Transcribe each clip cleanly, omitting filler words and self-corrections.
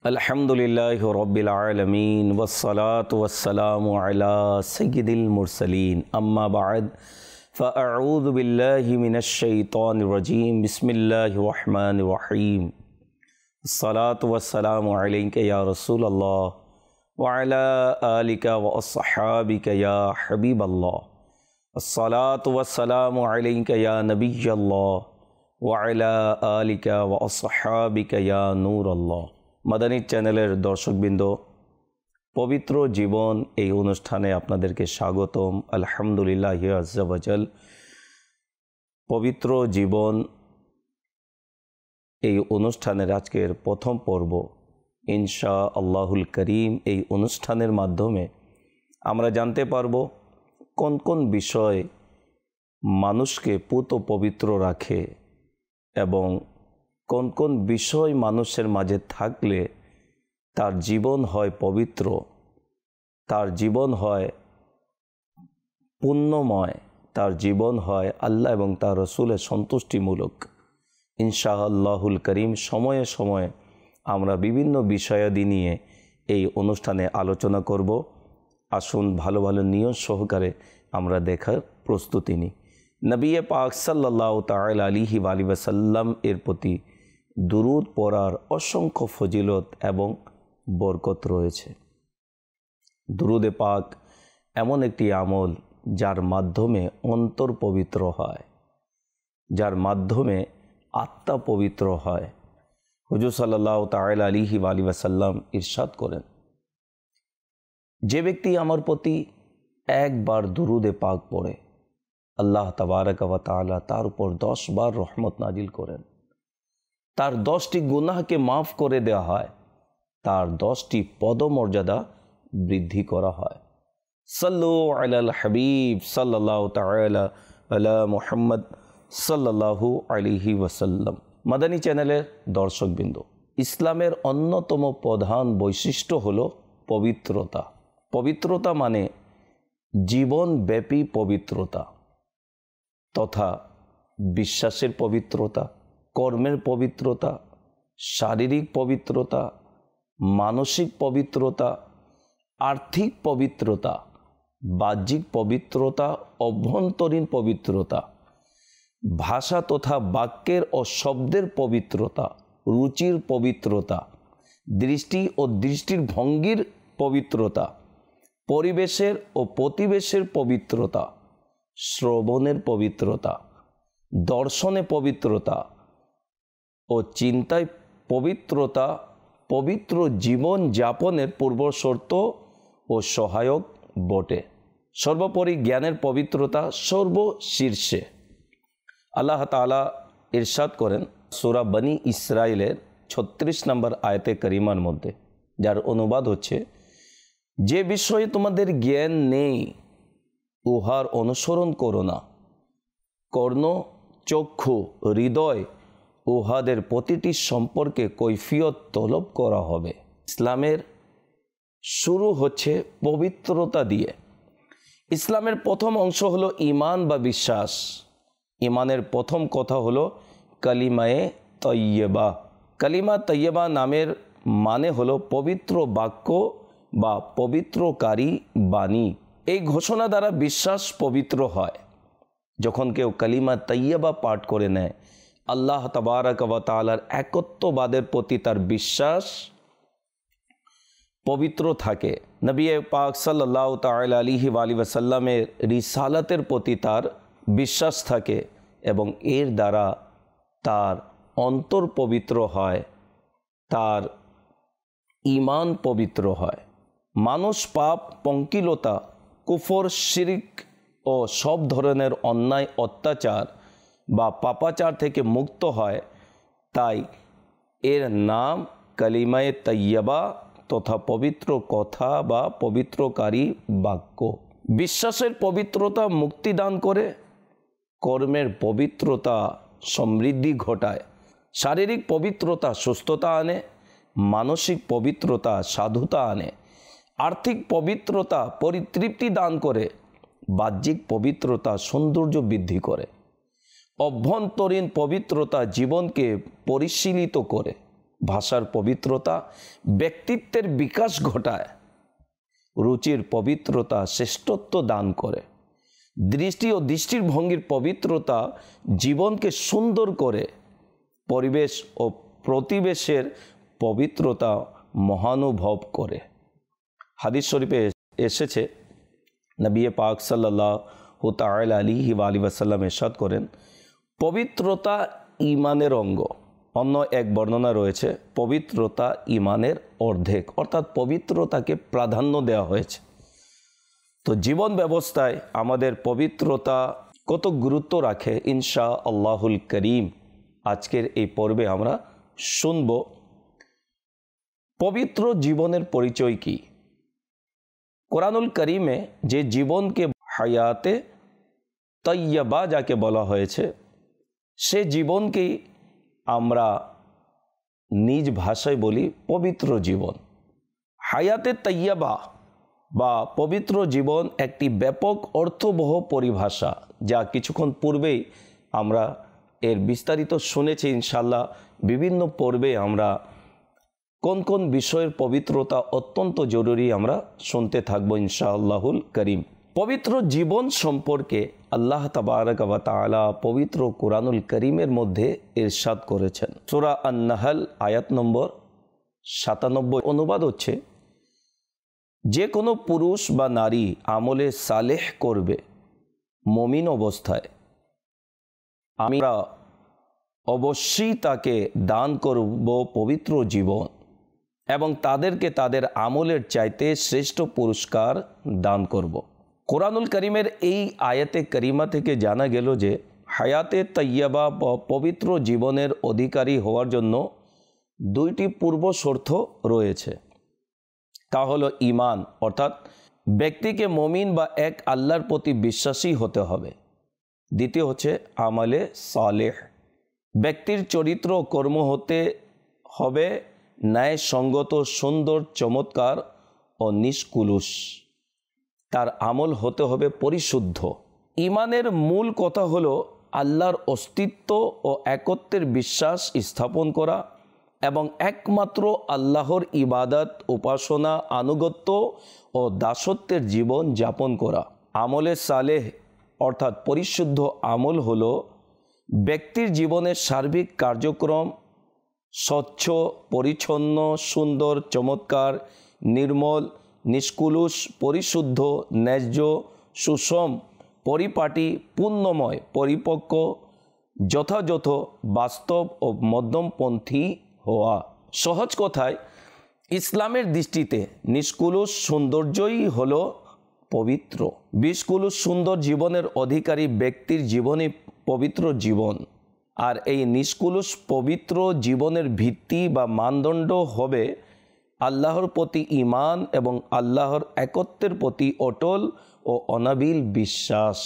अल्हम्दुलिल्लाहि रब्बिल आलमीन वस्सलातु वस्सलामु अला सय्यिदिल मुरसलीन अम्मा बाद फ़अऊज़ु बिल्लाहि मिनश शैतानिर रजीम बिस्मिल्लाहिर रहमानिर रहीम अस्सलातु वस्सलामु अलैका या रसूलल्लाह व अला आलिका व अस्हाबिका या हबीबल्लाह अस्सलातु वस्सलामु अलैका या नबिय्यल्लाह व अला आलिका व अस्हाबिका या नूरल्लाह। মাদানী চ্যানেলের দর্শকবৃন্দ, পবিত্র জীবন এই অনুষ্ঠানে আপনাদেরকে স্বাগতম। আলহামদুলিল্লাহি আজ্জা ওয়াজাল। পবিত্র জীবন এই অনুষ্ঠানের আজকের প্রথম পর্ব ইনশা আল্লাহুল করিম। এই অনুষ্ঠানের মাধ্যমে আমরা জানতে পারব কোন কোন বিষয় মানুষকে পুত পবিত্র রাখে এবং কোন কোন বিষয় মানুষের মাঝে থাকলে তার জীবন হয় পবিত্র, তার জীবন হয় পুণ্যময়, তার জীবন হয় আল্লাহ এবং তার রসুলের সন্তুষ্টিমূলক। ইনশাআল্লাহুল করিম সময়ে সময়ে আমরা বিভিন্ন বিষয়াদি নিয়ে এই অনুষ্ঠানে আলোচনা করব। আসুন ভালো ভালো নিয়ম সহকারে আমরা দেখার প্রস্তুতি নিই। নবী পাক সাল্লাল্লাহু তাআলা আলাইহি ওয়াসাল্লাম এর প্রতি দুরূদ পড়ার অসংখ্য ফজিলত এবং বরকত রয়েছে। দুরূদে পাক এমন একটি আমল যার মাধ্যমে অন্তর পবিত্র হয়, যার মাধ্যমে আত্মা পবিত্র হয়। হুজুর সাল্লাল্লাহু তাআলা আলাইহি ওয়াসাল্লাম ইরশাদ করেন, যে ব্যক্তি আমার প্রতি একবার দুরূদে পাক পড়ে আল্লাহ তাবারাকা ওয়া তাআলা তার উপর 10 বার রহমত নাজিল করেন, তার 10টি গুনাহকে মাফ করে দেওয়া হয়, তার 10টি পদমর্যাদা বৃদ্ধি করা হয়। সাল্লু আলাল হাবিব সাল্লাল্লাহু তাআলা আলা মুহাম্মদ সাল্লাল্লাহু আলাইহি ওয়াসাল্লাম। মাদানী চ্যানেলের দর্শকবৃন্দ, ইসলামের অন্যতম প্রধান বৈশিষ্ট্য হলো পবিত্রতা। পবিত্রতা মানে জীবনব্যাপী পবিত্রতা, তথা বিশ্বাসের পবিত্রতা, কর্মের পবিত্রতা, শারীরিক পবিত্রতা, মানসিক পবিত্রতা, আর্থিক পবিত্রতা, বাহ্যিক পবিত্রতা, অভ্যন্তরীণ পবিত্রতা, ভাষা তথা বাক্যের ও শব্দের পবিত্রতা, রুচির পবিত্রতা, দৃষ্টি ও দৃষ্টির ভঙ্গির পবিত্রতা, পরিবেশের ও প্রতিবেশের পবিত্রতা, শ্রবণের পবিত্রতা, দর্শনে পবিত্রতা ও চিন্তায় পবিত্রতা পবিত্র জীবন যাপনের পূর্বশর্ত ও সহায়ক বটে। সর্বোপরি জ্ঞানের পবিত্রতা সর্বশীর্ষে। আল্লাহ তাআলা ইরশাদ করেন সূরা বনী ইসরাইলের 36 নম্বর আয়াতে করিমার মধ্যে, যার অনুবাদ হচ্ছে, যে বিষয়ে তোমাদের জ্ঞান নেই উহার অনুসরণ করো না। কর্ণ, চক্ষু, হৃদয় উহাদের প্রতিটি সম্পর্কে কৈফিয়ত তলব করা হবে। ইসলামের শুরু হচ্ছে পবিত্রতা দিয়ে। ইসলামের প্রথম অংশ হলো ঈমান বা বিশ্বাস। ঈমানের প্রথম কথা হলো কালিমায়ে তয়্যেবা। কালিমা তয়্যেবা নামের মানে হলো পবিত্র বাক্য বা পবিত্রকারী বাণী। এই ঘোষণা দ্বারা বিশ্বাস পবিত্র হয়। যখন কেউ কালিমা তয়্যেবা পাঠ করে নেয়, আল্লাহ তাবারাকা ওয়া তাআলার একত্ববাদের প্রতি তার বিশ্বাস পবিত্র থাকে। নবী পাক সাল্লাল্লাহু তাআলা আলাইহি ওয়াসাল্লামের রিসালাতের প্রতি তার বিশ্বাস থাকে এবং এর দ্বারা তার অন্তর পবিত্র হয়, তার ঈমান পবিত্র হয়। মানুষ পাপ, পঙ্কিলতা, কুফর, শিরক ও সব ধরনের অন্যায়, অত্যাচার বা পাপাচার থেকে মুক্ত হয়। তাই এর নাম কালিমায়ে তয়্যেবা তথা পবিত্র কথা বা পবিত্রকারী বাক্য। বিশ্বাসের পবিত্রতা মুক্তি দান করে, কর্মের পবিত্রতা সমৃদ্ধি ঘটায়, শারীরিক পবিত্রতা সুস্থতা আনে, মানসিক পবিত্রতা সাধুতা আনে, আর্থিক পবিত্রতা পরিতৃপ্তি দান করে, বাহ্যিক পবিত্রতা সৌন্দর্য বৃদ্ধি করে, অভ্যন্তরীণ পবিত্রতা জীবনকে পরিশীলিত করে। ভাষার পবিত্রতা ব্যক্তিত্বের বিকাশ ঘটায়, রুচির পবিত্রতা শ্রেষ্ঠত্ব দান করে, দৃষ্টি ও দৃষ্টিভঙ্গির পবিত্রতা জীবনকে সুন্দর করে, পরিবেশ ও প্রতিবেশের পবিত্রতা মহানুভব করে। হাদিস শরীফে এসেছে, নবী পাক সাল্লাল্লাহু তাআলা আলাইহি ওয়াসাল্লাম ইরশাদ করেন, পবিত্রতা ঈমানের অঙ্গ। অন্য এক বর্ণনা রয়েছে, পবিত্রতা ঈমানের অর্ধেক, অর্থাৎ পবিত্রতাকে প্রাধান্য দেওয়া হয়েছে। তো জীবন ব্যবস্থায় আমাদের পবিত্রতা কত গুরুত্ব রাখে ইনশা আল্লাহুল করিম আজকের এই পর্বে আমরা শুনব। পবিত্র জীবনের পরিচয় কি? কোরআনুল করিমে যে জীবনকে হায়াতে তৈয়বা যাকে বলা হয়েছে, সে জীবনকেই আমরা নিজ ভাষায় বলি পবিত্র জীবন। হায়াতে তৈয়বা বা পবিত্র জীবন একটি ব্যাপক অর্থবহ পরিভাষা, যা কিছুক্ষণ পূর্বেই আমরা এর বিস্তারিত শুনেছি। ইনশাল্লাহ বিভিন্ন পর্বে আমরা কোন কোন বিষয়ের পবিত্রতা অত্যন্ত জরুরি আমরা শুনতে থাকবো ইনশাআল্লাহুল করিম। পবিত্র জীবন সম্পর্কে আল্লাহ তাবারক ওয়া তাআলা পবিত্র কুরআনুল করিমের মধ্যে ইরশাদ করেছেন। সূরা আন-নাহল আয়াত নম্বর 97, অনুবাদ হচ্ছে, যে কোনো পুরুষ বা নারী আমলে সালেহ করবে মুমিন অবস্থায়, আমরা অবশ্যই তাকে দান করব পবিত্র জীবন এবং তাদেরকে তাদের আমলের চাইতে শ্রেষ্ঠ পুরস্কার দান করব। কোরআনুল করিমের এই আয়াতে করিমা থেকে জানা গেল যে হায়াতে তৈয়বা বা পবিত্র জীবনের অধিকারী হওয়ার জন্য দুইটি পূর্ব শর্ত রয়েছে। তা হলো ঈমান, অর্থাৎ ব্যক্তিকে মুমিন বা এক আল্লাহর প্রতি বিশ্বাসী হতে হবে। দ্বিতীয় হচ্ছে আমলে সালেহ, ব্যক্তির চরিত্র কর্ম হতে হবে ন্যায়সঙ্গত, সুন্দর, চমৎকার ও নিষ্কুলুষ। তার আমল হতে হবে পরিশুদ্ধ। ঈমানের মূল কথা হলো আল্লাহর অস্তিত্ব ও একত্বের বিশ্বাস স্থাপন করা এবং একমাত্র আল্লাহর ইবাদত, উপাসনা, আনুগত্য ও দাসত্বের জীবন যাপন করা। আমলে সালেহ অর্থাৎ পরিশুদ্ধ আমল হলো ব্যক্তির জীবনের সার্বিক কার্যক্রম স্বচ্ছ, পরিচ্ছন্ন, সুন্দর, চমৎকার, নির্মল, নিষ্কুলুষ, পরিশুদ্ধ, ন্যায্য, সুষম, পরিপাটি, পুণ্যময়, পরিপক্ক, যথাযথ, বাস্তব ও মধ্যমপন্থী হওয়া। সহজ কথায় ইসলামের দৃষ্টিতে নিষ্কুলুষ সৌন্দর্যই হলো পবিত্র। বিষ্কুলুষ সুন্দর জীবনের অধিকারী ব্যক্তির জীবনই পবিত্র জীবন। আর এই নিষ্কুলুষ পবিত্র জীবনের ভিত্তি বা মানদণ্ড হবে আল্লাহর প্রতি ঈমান এবং আল্লাহর একত্বের প্রতি অটল ও অনাবিল বিশ্বাস।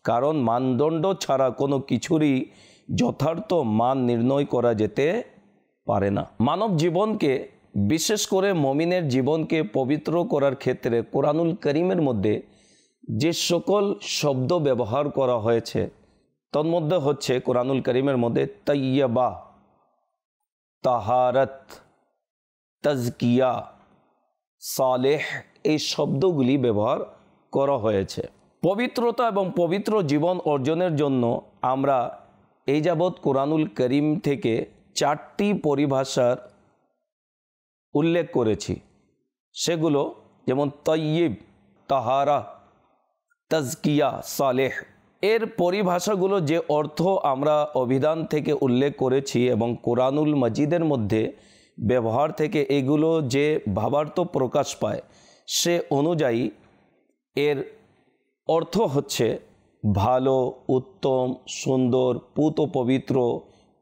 কারণ মানদণ্ড ছাড়া কোনো কিছুরই যথার্থ মান নির্ণয় করা যেতে পারে না। মানব জীবনকে, বিশেষ করে মুমিনের জীবনকে পবিত্র করার ক্ষেত্রে কোরআনুল করিমের মধ্যে যে সকল শব্দ ব্যবহার করা হয়েছে তন্মধ্যে হচ্ছে কোরআনুল করিমের মধ্যে তৈয়বা, তাহারত, তাজকিয়া, সালেহ এই শব্দগুলি ব্যবহার করা হয়েছে। পবিত্রতা এবং পবিত্র জীবন অর্জনের জন্য আমরা এই যাবৎ কোরআনুল করিম থেকে 4টি পরিভাষার উল্লেখ করেছি। সেগুলো যেমন তয়্যিব, তাহারা, তাজকিয়া, সালেহ। এর পরিভাষাগুলো যে অর্থ আমরা অভিধান থেকে উল্লেখ করেছি এবং কোরআনুল মজিদের মধ্যে ব্যবহার থেকে এগুলো যে ভাবার্থ প্রকাশ পায়, সে অনুযায়ী এর অর্থ হচ্ছে ভালো, উত্তম, সুন্দর, পুত পবিত্র,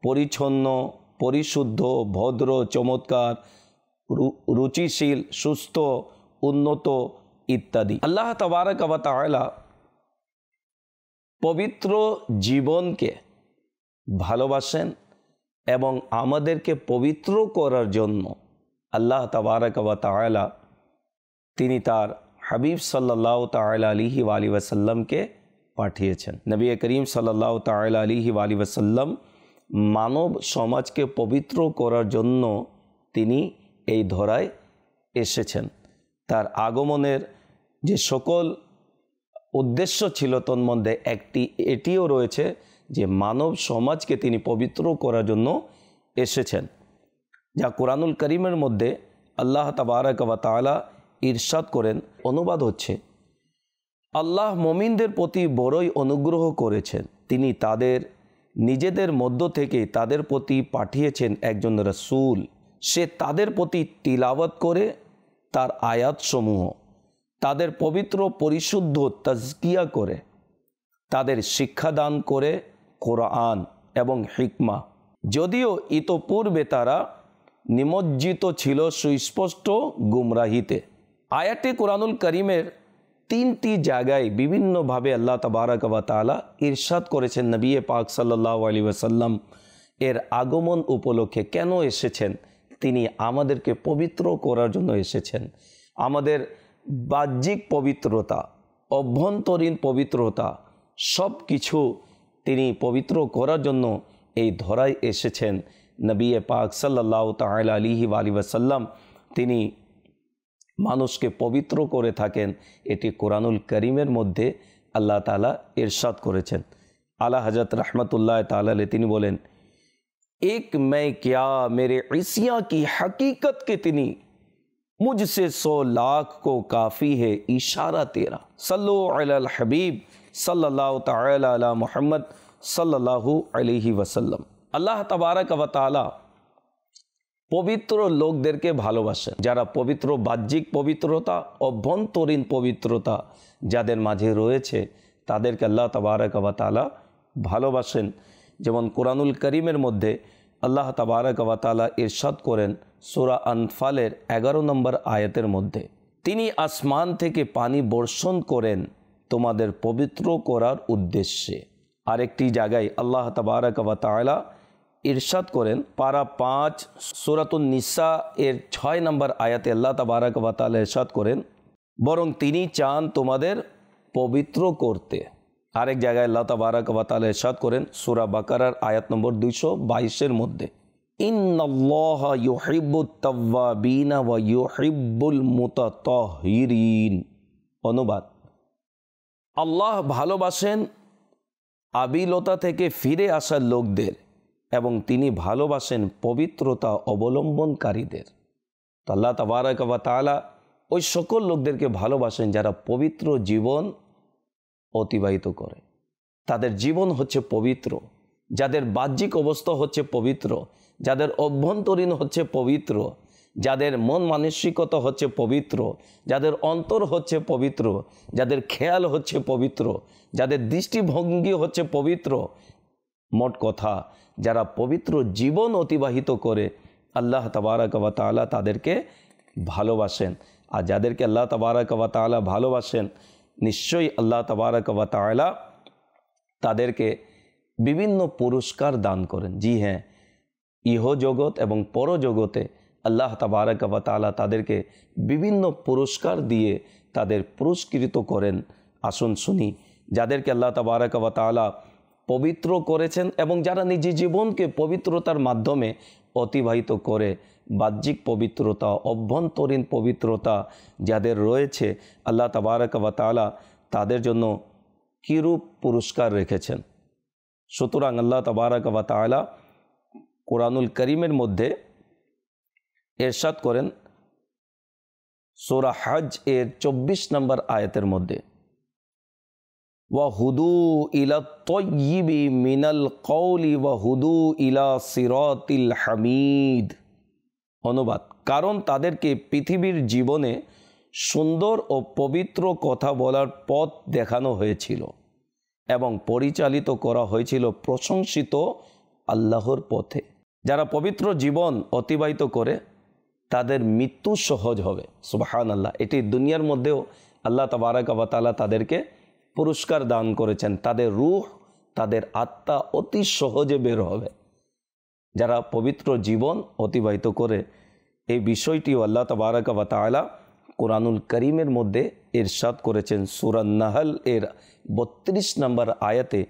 পরিচ্ছন্ন, পরিশুদ্ধ, ভদ্র, চমৎকার, রুচিশীল, সুস্থ, উন্নত ইত্যাদি। আল্লাহ তাবারক ওয়া তাআলা পবিত্র জীবনকে ভালোবাসেন এবং আমাদেরকে পবিত্র করার জন্য আল্লাহ তাবারক ওয়া তাআলা তিনি তার হাবিব সাল্লাল্লাহু তাআলা আলাইহি ওয়াসাল্লামকে পাঠিয়েছেন। নবী করিম সাল্লাল্লাহু তাআলা আলাইহি ওয়াসাল্লাম মানব সমাজকে পবিত্র করার জন্য তিনি এই ধরায় এসেছেন। তার আগমনের যে সকল উদ্দেশ্য ছিল তন্মধ্যে একটি এটিও রয়েছে যে মানব সমাজকে তিনি পবিত্র করার জন্য এসেছেন, যা কোরআনুল করিমের মধ্যে আল্লাহ তাবারক ওয়া তাআলা ইরশাদ করেন। অনুবাদ হচ্ছে, আল্লাহ মুমিনদের প্রতি বড়ই অনুগ্রহ করেছেন, তিনি তাদের নিজেদের মধ্য থেকে তাদের প্রতি পাঠিয়েছেন একজন রাসূল, সে তাদের প্রতি তিলাওয়াত করে তার আয়াতসমূহ, তাদের পবিত্র পরিশুদ্ধ তাজকিয়া করে, তাদের শিক্ষাদান করে কোরআন এবং হিকমা, যদিও ইতোপূর্বে তারা নিমজ্জিত ছিল সুস্পষ্ট গুমরাহিতে। আয়াতে কোরআনুল করিমের 3টি জায়গায় বিভিন্নভাবে আল্লাহ তাবারক ওয়া তাআলা ইরশাদ করেছেন নবী পাক সাল্লাল্লাহু আলাইহি ওয়াসাল্লাম এর আগমন উপলক্ষে কেন এসেছেন। তিনি আমাদেরকে পবিত্র করার জন্য এসেছেন। আমাদের বাহ্যিক পবিত্রতা, অভ্যন্তরীণ পবিত্রতা সব কিছু তিনি পবিত্র করার জন্য এই ধরায় এসেছেন। নবী পাক সাল্লাল্লাহু তাআলা আলাইহি ওয়াসাল্লাম তিনি মানুষকে পবিত্র করে থাকেন। এটি কোরআনুল করিমের মধ্যে আল্লাহ তাআলা ইরশাদ করেছেন। আলা হযরত रहमतुल्लाह ताला अलैह তিনি বলেন, एक मैं क्या मेरे इसिया की हकीकत के तिनी मुझसे 100 लाख को काफ़ी है इशारा तेरा सल्लु अलल हबीब सल्लल्लाहु ताला अला मुहम्मद सल्लल्लाहु अलैहि वसल्लम। আল্লাহ তাবারক ওয়া তাআলা পবিত্র লোকদেরকে ভালোবাসেন, যারা পবিত্র বাহ্যিক পবিত্রতা, অভ্যন্তরীণ পবিত্রতা যাদের মাঝে রয়েছে তাদেরকে আল্লাহ তাবারক ওয়া তাআলা ভালোবাসেন। যেমন কোরআনুল করিমের মধ্যে আল্লাহ তাবারক ওয়া তাআলা ইরশাদ করেন সূরা আনফালের 11 নম্বর আয়াতের মধ্যে, তিনি আসমান থেকে পানি বর্ষণ করেন তোমাদের পবিত্র করার উদ্দেশ্যে। আরেকটি জায়গায় আল্লাহ তাবারক ওয়া তাআলা ইরশাদ করেন পারা 5 সূরাতুন নিসা এর 6 নম্বর আয়াতে আল্লাহ তাবারক ওয়া তাআলা ইরশাদ করেন, বরং তিনি চান তোমাদের পবিত্র করতে। আরেক জায়গায় আল্লাহ তাবারক ওয়া তাআলা ইরশাদ করেন সূরা বাকারার আয়াত নম্বর 222 এর মধ্যে, ইন্নাল্লাহা ইউহিব্বুত তাওয়াবিনা ওয়া ইউহিব্বুল মুতাতাহহিরিন। অনুবাদ, আল্লাহ ভালোবাসেন আবিলতা থেকে ফিরে আসা লোকদের এবং তিনি ভালোবাসেন পবিত্রতা অবলম্বনকারীদের। তো আল্লাহ তাবারক ওয়া তাআলা ওই সকল লোকদেরকে ভালোবাসেন যারা পবিত্র জীবন অতিবাহিত করে, তাদের জীবন হচ্ছে পবিত্র, যাদের বাহ্যিক অবস্থা হচ্ছে পবিত্র, যাদের অভ্যন্তরীণ হচ্ছে পবিত্র, যাদের মন মানসিকতা হচ্ছে পবিত্র, যাদের অন্তর হচ্ছে পবিত্র, যাদের খেয়াল হচ্ছে পবিত্র, যাদের দৃষ্টিভঙ্গি হচ্ছে পবিত্র। মোট কথা, যারা পবিত্র জীবন অতিবাহিত করে আল্লাহ তাবারক ওয়া তাআলা তাদেরকে ভালোবাসেন। আর যাদেরকে আল্লাহ তাবারক ওয়া তাআলা ভালোবাসেন নিশ্চয়ই আল্লাহ তাবারক ওয়া তাআলা তাদেরকে বিভিন্ন পুরস্কার দান করেন। জি হ্যাঁ, ইহ জগৎ এবং পরজগতে আল্লাহ তাবারক ওয়া তাআলা তাদেরকে বিভিন্ন পুরস্কার দিয়ে তাদের পুরস্কৃত করেন। আসুন শুনি যাদেরকে আল্লাহ তাবারক ওয়া তাআলা পবিত্র করেছেন এবং যারা নিজ জীবনকে পবিত্রতার মাধ্যমে অতিবাহিত করে, বাহ্যিক পবিত্রতা, অভ্যন্তরীণ পবিত্রতা যাদের রয়েছে, আল্লাহ তাবারক ওয়া তাআলা তাদের জন্য কিরূপ পুরস্কার রেখেছেন। সুতরাং আল্লাহ তাবারক ওয়া তাআলা কোরআনুল করিমের মধ্যে ইরশাদ করেন সূরা হজ এর 24 নম্বর আয়াতের মধ্যে, ওয়াহুদু ইলা তয়্যিবি মিনাল কওলি ওয়াহুদু ইলা সিরাতিল হামিদ। অনুবাদ, কারণ তাদেরকে পৃথিবীর জীবনে সুন্দর ও পবিত্র কথা বলার পথ দেখানো হয়েছিল এবং পরিচালিত করা হয়েছিল প্রশংসিত আল্লাহর পথে। যারা পবিত্র জীবন অতিবাহিত করে তাদের মৃত্যু সহজ হবে। সুবহানাল্লাহ। এটি দুনিয়ার মধ্যেও আল্লাহ তাবারক ওয়া তাআলা তাদেরকে পুরস্কার দান করেছেন। তাদের রূহ, তাদের আত্মা অতি সহজে বের হবে যারা পবিত্র জীবন অতিবাহিত করে। এই বিষয়টিও আল্লাহ তাবারক ওয়া তাআলা কোরআনুল করিমের মধ্যে ইরশাদ করেছেন। সূরা নাহল এর 32 নম্বর আয়াতে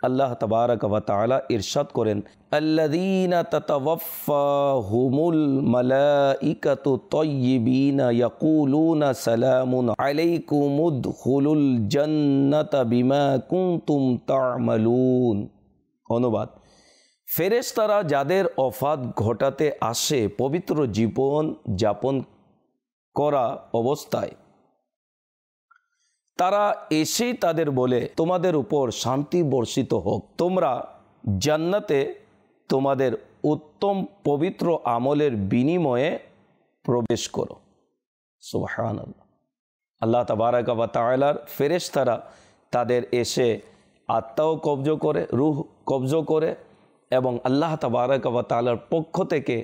আল্লাহ তাবারাক ওয়া তাআলা ইরশাদ করেন, আল্লাযীনা তাতাওয়াফফাহুমুল মালাইকাতু তাইয়্যিবিনা ইয়াকুলুনা সালামুন আলাইকুম উদখুলুল জান্নাতা বিমা কুনতুম তা'মালুন। অনুবাদ, ফেরেশতারা যাদের ওফাত ঘটাতে আসে পবিত্র জীবন যাপন করা অবস্থায়, তারা এসেই তাদের বলে, তোমাদের উপর শান্তি বর্ষিত হোক, তোমরা জান্নাতে তোমাদের উত্তম পবিত্র আমলের বিনিময়ে প্রবেশ করো। সুবহানাল্লাহ। আল্লাহ তাবারাক ওয়া তাআলার ফেরেশতারা তাদের এসে আত্মাও কবজ করে, রূহ কবজ করে, এবং আল্লাহ তাবারাক ওয়া তাআলার পক্ষ থেকে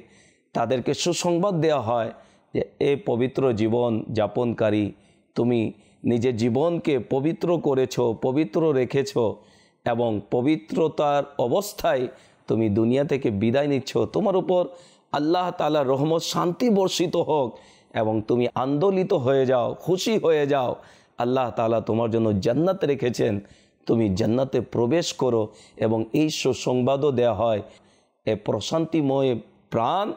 তাদেরকে সুসংবাদ দেওয়া হয় যে এ পবিত্র জীবন যাপনকারী, তুমি নিজের জীবনকে পবিত্র করেছ, পবিত্র রেখেছ, এবং পবিত্রতার অবস্থায় তুমি দুনিয়া থেকে বিদায় নিচ্ছ। তোমার উপর আল্লাহ তাআলার রহমত শান্তি বর্ষিত হোক, এবং তুমি আন্দোলিত হয়ে যাও, খুশি হয়ে যাও। আল্লাহ তাআলা তোমার জন্য জান্নাত রেখেছেন, তুমি জান্নাতে প্রবেশ করো। এবং এই সুসংবাদও দেওয়া হয়, এ প্রশান্তিময় প্রাণ,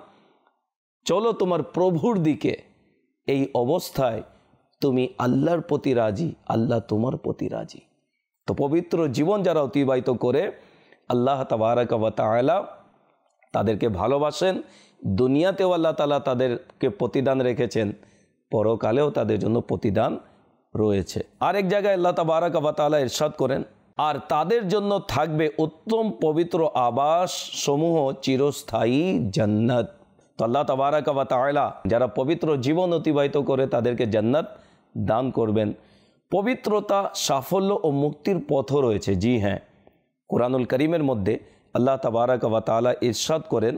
চলো তোমার প্রভুর দিকে। এই অবস্থায় তুমি আল্লাহর প্রতি রাজি, আল্লাহ তোমার প্রতি রাজি। তো পবিত্র জীবন যারা অতিবাহিত করে, আল্লাহ তাবারাক ওয়া তাআলা তাদেরকে ভালোবাসেন। দুনিয়াতেও আল্লাহ তাআলা তাদেরকে প্রতিদান রেখেছেন, পরকালেও তাদের জন্য প্রতিদান রয়েছে। আরেক জায়গায় আল্লাহ তাবারাক ওয়া তাআলা ইরশাদ করেন, আর তাদের জন্য থাকবে উত্তম পবিত্র আবাস সমূহ, চিরস্থায়ী জান্নাত। তো আল্লাহ তাবারাক ওয়া তাআলা যারা পবিত্র জীবন অতিবাহিত করে তাদেরকে জান্নাত দান করবেন। পবিত্রতা, সাফল্য ও মুক্তির পথও রয়েছে। জি হ্যাঁ, কুরআনুল কারীমের মধ্যে আল্লাহ তাবারাক ওয়া তাআলা ইরশাদ করেন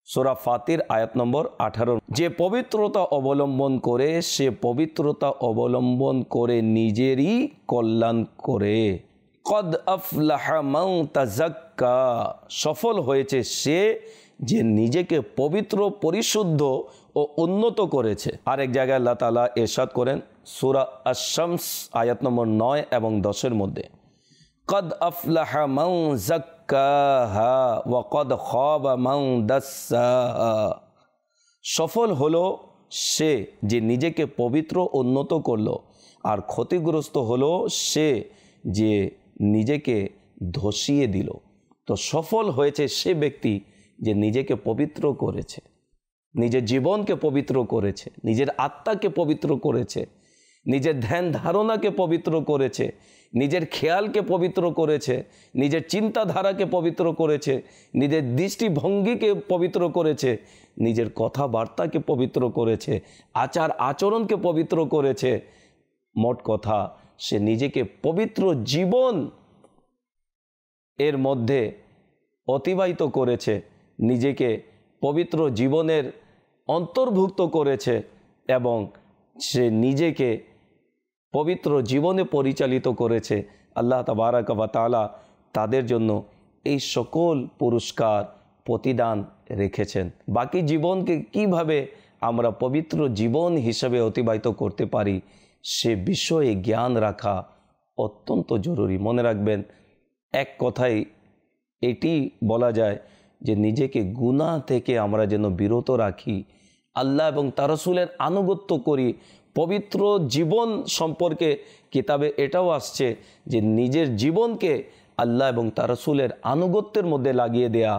সূরা ফাতির আয়াত নম্বর 18, যে পবিত্রতা অবলম্বন করে সে পবিত্রতা অবলম্বন করে নিজেরই কল্যাণ করে। কদ আফলাহা মান তাযাক্কা, সফল হয়েছে সে যে নিজেকে পবিত্র, পরিশুদ্ধ ও উন্নত করেছে। আরেক জায়গায় আল্লাহ তাআলা ইরশাদ করেন সূরা আশ-শামস আয়াত নম্বর 9 এবং 10 মধ্যে, কদ আফলাহা মান যাক্কাহা ওয়া কদ খাবা মান দাসসাহা, সফল হলো সে যে নিজেকে পবিত্র উন্নত করলো, আর ক্ষতিগ্রস্ত হলো সে যে নিজেকে ধসিয়ে দিল। তো সফল হয়েছে সে ব্যক্তি যে নিজেকে পবিত্র করেছে, নিজের জীবনকে পবিত্র করেছে, নিজের আত্মাকে পবিত্র করেছে, নিজের ধ্যান ধারণাকে পবিত্র করেছে, নিজের খেয়ালকে পবিত্র করেছে, নিজের চিন্তাধারাকে পবিত্র করেছে, নিজের দৃষ্টিভঙ্গিকে পবিত্র করেছে, নিজের কথাবার্তাকে পবিত্র করেছে, আচার আচরণকে পবিত্র করেছে। মোট কথা, সে নিজেকে পবিত্র জীবন এর মধ্যে অতিবাহিত করেছে, নিজেকে পবিত্র জীবনের অন্তর্ভুক্ত করেছে, এবং সে নিজেকে পবিত্র জীবনে পরিচালিত করেছে। আল্লাহ তাবারাক ওয়া তাআলা তাদের জন্য এই সকল পুরস্কার, প্রতিদান রেখেছেন। বাকি জীবনকে কিভাবে আমরা পবিত্র জীবন হিসেবে অতিবাহিত করতে পারি সে বিষয়ে জ্ঞান রাখা অত্যন্ত জরুরি। মনে রাখবেন, এক কথায় এটি বলা যায় যে নিজেকে গুনাহ থেকে আমরা যেন বিরত রাখি, আল্লাহ এবং তার রাসূলের আনুগত্য করি। পবিত্র জীবন সম্পর্কে কিতাবে এটাও আসছে যে নিজের জীবনকে আল্লাহ এবং তার রাসূলের আনুগত্যের মধ্যে লাগিয়ে দেয়া,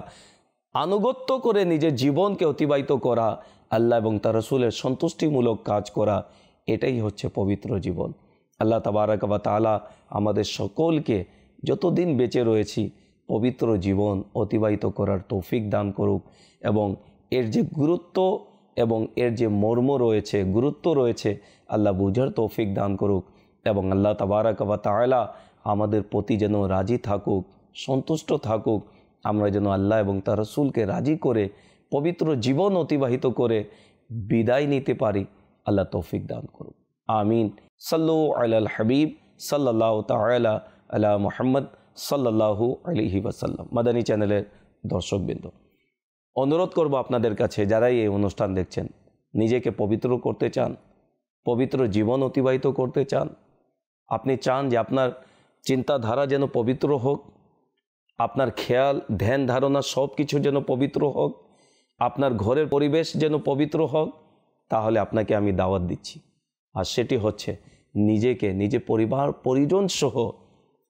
আনুগত্য করে নিজের জীবনকে অতিবাহিত করা, আল্লাহ এবং তার রাসূলের সন্তুষ্টিমূলক কাজ করা, এটাই হচ্ছে পবিত্র জীবন। আল্লাহ তাবারাক ওয়া তাআলা আমাদের সকলকে যতদিন বেঁচে রয়েছি পবিত্র জীবন অতিবাহিত করার তৌফিক দান করুক, এবং এর যে গুরুত্ব এবং এর যে মর্ম রয়েছে, গুরুত্ব রয়েছে, আল্লাহ বুঝার তৌফিক দান করুক। এবং আল্লাহ তাবারাক ওয়া তাআলা আমাদের প্রতি যেন রাজি থাকুক, সন্তুষ্ট থাকুক। আমরা যেন আল্লাহ এবং তার রাসূলকে রাজি করে পবিত্র জীবন অতিবাহিত করে বিদায় নিতে পারি। আল্লাহ তৌফিক দান করুক। আমিন। সাল্লু আলাল হাবিব সাল্লাল্লাহু তাআলা আলা মুহাম্মদ সাল্লাল্লাহু আলাইহি ওয়াসাল্লাম। মাদানী চ্যানেলের দর্শকবৃন্দ, অনুরোধ করব আপনাদের কাছে, যারাই এই অনুষ্ঠান দেখছেন, নিজেকে পবিত্র করতে চান, পবিত্র জীবন অতিবাহিত করতে চান, আপনি চান যে আপনার চিন্তাধারা যেন পবিত্র হোক, আপনার খেয়াল ধ্যান ধারণা সব কিছু যেন পবিত্র হোক, আপনার ঘরের পরিবেশ যেন পবিত্র হোক, তাহলে আপনাকে আমি দাওয়াত দিচ্ছি। আর সেটি হচ্ছে নিজে পরিবার পরিজন সহ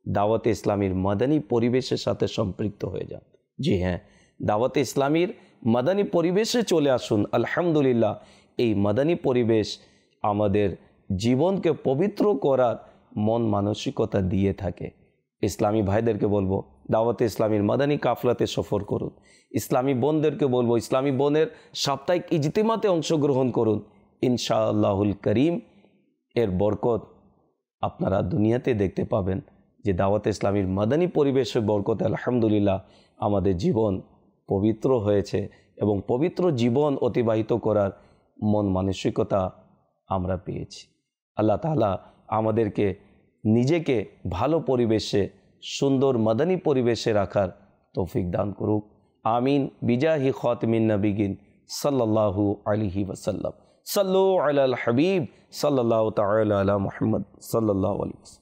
দাওয়াতে ইসলামীর মাদানী পরিবেশের সাথে সম্পৃক্ত হয়ে যান। জি হ্যাঁ, দাওয়াতে ইসলামীর মাদানী পরিবেশে চলে আসুন। আলহামদুলিল্লাহ, এই মাদানী পরিবেশ আমাদের জীবনকে পবিত্র করার মন মানসিকতা দিয়ে থাকে। ইসলামী ভাইদেরকে বলবো দাওয়াতে ইসলামীর মাদানী কাফলাতে সফর করুন। ইসলামী বোনদেরকে বলবো ইসলামী বোনের সাপ্তাহিক ইজতিমাতে অংশগ্রহণ করুন। ইনশাআল্লাহুল করিম এর বরকত আপনারা দুনিয়াতে দেখতে পাবেন যে দাওয়াতে ইসলামীর মাদানী পরিবেশের বরকতে আলহামদুলিল্লাহ আমাদের জীবন পবিত্র হয়েছে এবং পবিত্র জীবন অতিবাহিত করার মন মানসিকতা আমরা পেয়েছি। আল্লাহ তাআলা আমাদেরকে নিজেকে ভালো পরিবেশে, সুন্দর মাদানী পরিবেশে রাখার তৌফিক দান করুক। আমিন। বিজাহি খাতিমিন নবিয়িন সাল্লাল্লাহু আলাইহি ওয়াসাল্লাম। সাল্লু আলাল হাবিব সাল্লাল্লাহু তাআলা আলা মুহাম্মদ সাল্লাল্লাহু আলাইহি ওয়াসাল্লাম।